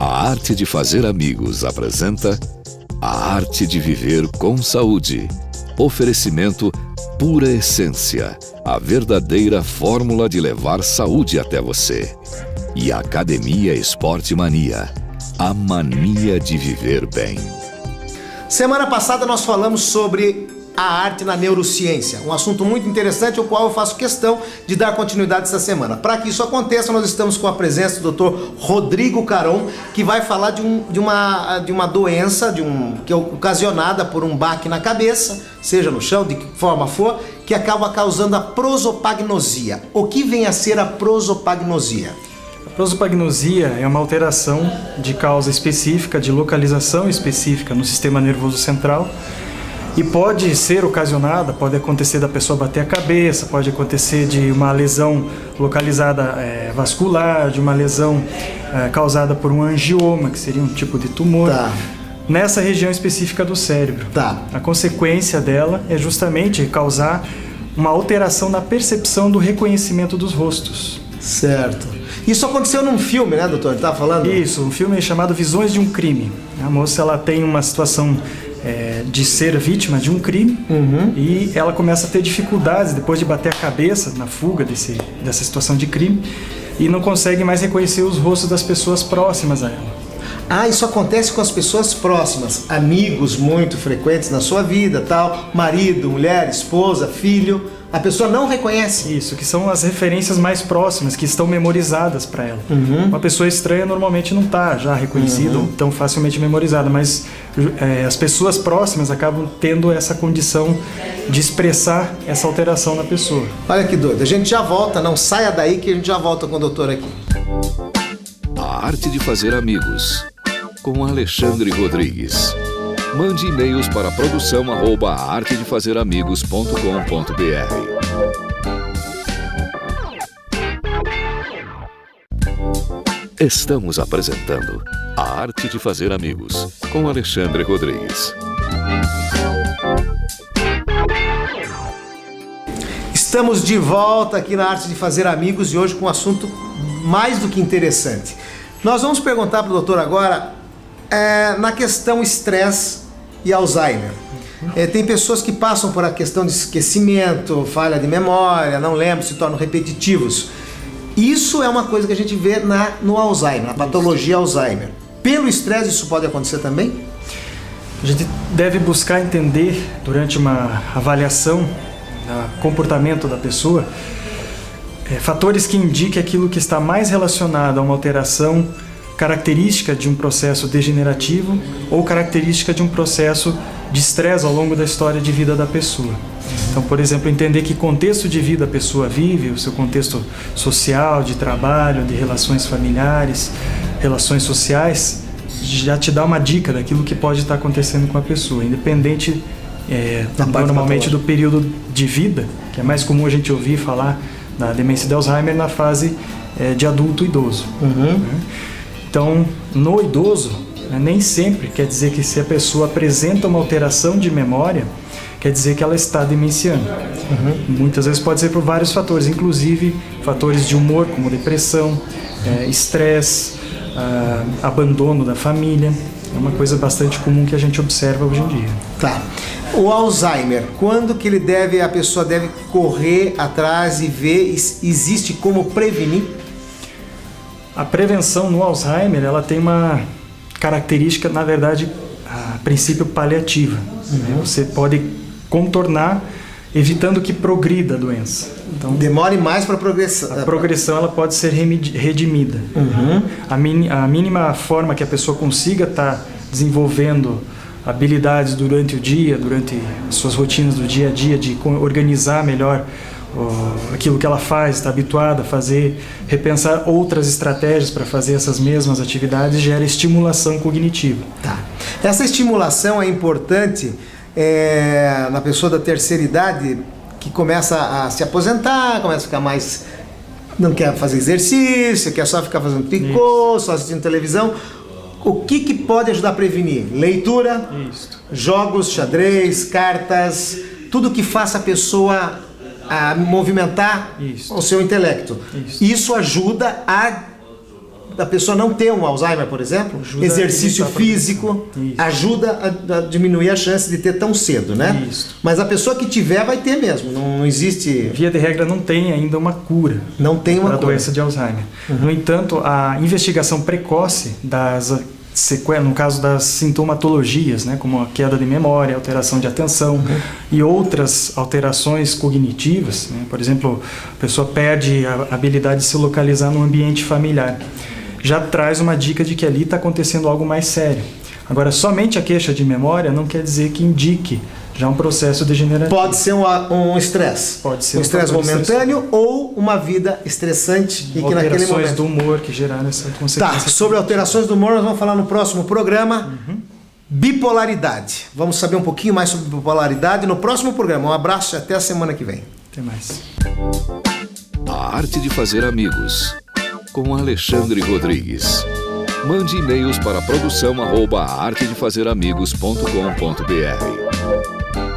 A Arte de Fazer Amigos apresenta A Arte de Viver com Saúde. Oferecimento Pura Essência, a verdadeira fórmula de levar saúde até você. E Academia Esporte Mania, a mania de viver bem. Semana passada nós falamos sobre a arte na neurociência, um assunto muito interessante, ao qual eu faço questão de dar continuidade essa semana. Para que isso aconteça, nós estamos com a presença do Dr. Rodrigo Caron, que vai falar de uma doença que é ocasionada por um baque na cabeça, seja no chão, de que forma for, que acaba causando a prosopagnosia. O que vem a ser a prosopagnosia? A prosopagnosia é uma alteração de causa específica, de localização específica no sistema nervoso central, e pode ser ocasionada, pode acontecer da pessoa bater a cabeça, pode acontecer de uma lesão localizada vascular, de uma lesão causada por um angioma, que seria um tipo de tumor, nessa região específica do cérebro. A consequência dela é justamente causar uma alteração na percepção do reconhecimento dos rostos. Certo. Isso aconteceu num filme, né, doutor? Ele estava falando? Isso, um filme chamado Visões de um Crime. A moça ela tem uma situação de ser vítima de um crime, e ela começa a ter dificuldades depois de bater a cabeça na fuga dessa situação de crime, e não consegue mais reconhecer os rostos das pessoas próximas a ela. Isso acontece com as pessoas próximas, amigos muito frequentes na sua vida, tal, marido, mulher, esposa, filho. A pessoa não reconhece. Isso, que são as referências mais próximas, que estão memorizadas para ela. Uma pessoa estranha normalmente não está já reconhecida ou tão facilmente memorizada, mas as pessoas próximas acabam tendo essa condição de expressar essa alteração na pessoa. Olha que doido, a gente já volta, não saia daí que a gente já volta com o doutor aqui. A Arte de Fazer Amigos, com Alexandre Rodrigues. Mande e-mails para produção@artedefazeramigos.com.br. Estamos apresentando A Arte de Fazer Amigos, com Alexandre Rodrigues. Estamos de volta aqui na Arte de Fazer Amigos e hoje com um assunto mais do que interessante. Nós vamos perguntar para o doutor agora na questão estresse e Alzheimer. Tem pessoas que passam por a questão de esquecimento, falha de memória, não lembram, se tornam repetitivos. Isso é uma coisa que a gente vê no Alzheimer, na patologia Alzheimer. Pelo estresse isso pode acontecer também? A gente deve buscar entender durante uma avaliação do comportamento da pessoa fatores que indiquem aquilo que está mais relacionado a uma alteração característica de um processo degenerativo ou característica de um processo de estresse ao longo da história de vida da pessoa. Então, por exemplo, entender que contexto de vida a pessoa vive, o seu contexto social, de trabalho, de relações familiares, relações sociais, já te dá uma dica daquilo que pode estar acontecendo com a pessoa, independente normalmente do período de vida, que é mais comum a gente ouvir falar da demência de Alzheimer na fase de adulto idoso. Então, no idoso, nem sempre quer dizer que se a pessoa apresenta uma alteração de memória, quer dizer que ela está demenciando. Muitas vezes pode ser por vários fatores, inclusive fatores de humor, como depressão, estresse, abandono da família. É uma coisa bastante comum que a gente observa hoje em dia. O Alzheimer, quando que a pessoa deve correr atrás e ver, existe como prevenir? A prevenção no Alzheimer, ela tem uma característica, na verdade, a princípio paliativa. Você pode contornar evitando que progrida a doença. Então, demore mais para progressar. A progressão ela pode ser redimida. A mínima forma que a pessoa consiga estar desenvolvendo habilidades durante o dia, durante as suas rotinas do dia a dia, de organizar melhor aquilo que ela faz, está habituada a fazer, repensar outras estratégias para fazer essas mesmas atividades, gera estimulação cognitiva. Essa estimulação é importante na pessoa da terceira idade, que começa a se aposentar, começa a ficar mais... não quer fazer exercício, quer só ficar fazendo picô, só assistindo televisão. O que pode ajudar a prevenir? Leitura, jogos, xadrez, cartas, tudo que faça a pessoa a movimentar o seu intelecto. Isso ajuda a da pessoa não ter um Alzheimer, por exemplo, Ajuda exercício a evitar a físico, progressão. Isso. ajuda a diminuir a chance de ter tão cedo, né? Isso. Mas a pessoa que tiver vai ter mesmo, não existe... Via de regra, não tem ainda uma cura Não tem uma para a cura. doença de Alzheimer. No entanto, a investigação precoce das sequelas, no caso das sintomatologias, né, como a queda de memória, alteração de atenção e outras alterações cognitivas, né, por exemplo, a pessoa perde a habilidade de se localizar no ambiente familiar, já traz uma dica de que ali está acontecendo algo mais sério. Agora, somente a queixa de memória não quer dizer que indique já um processo degenerativo. Pode ser um estresse. Pode ser um estresse fator momentâneo ou uma vida estressante e que naquele alterações momento... do humor que geraram essa consequência. Tá, sobre alterações do humor nós vamos falar no próximo programa. Bipolaridade. Vamos saber um pouquinho mais sobre bipolaridade no próximo programa. Um abraço e até a semana que vem. Até mais. A Arte de Fazer Amigos, com Alexandre Rodrigues. Mande e-mails para produção@artedefazeramigos.com.br.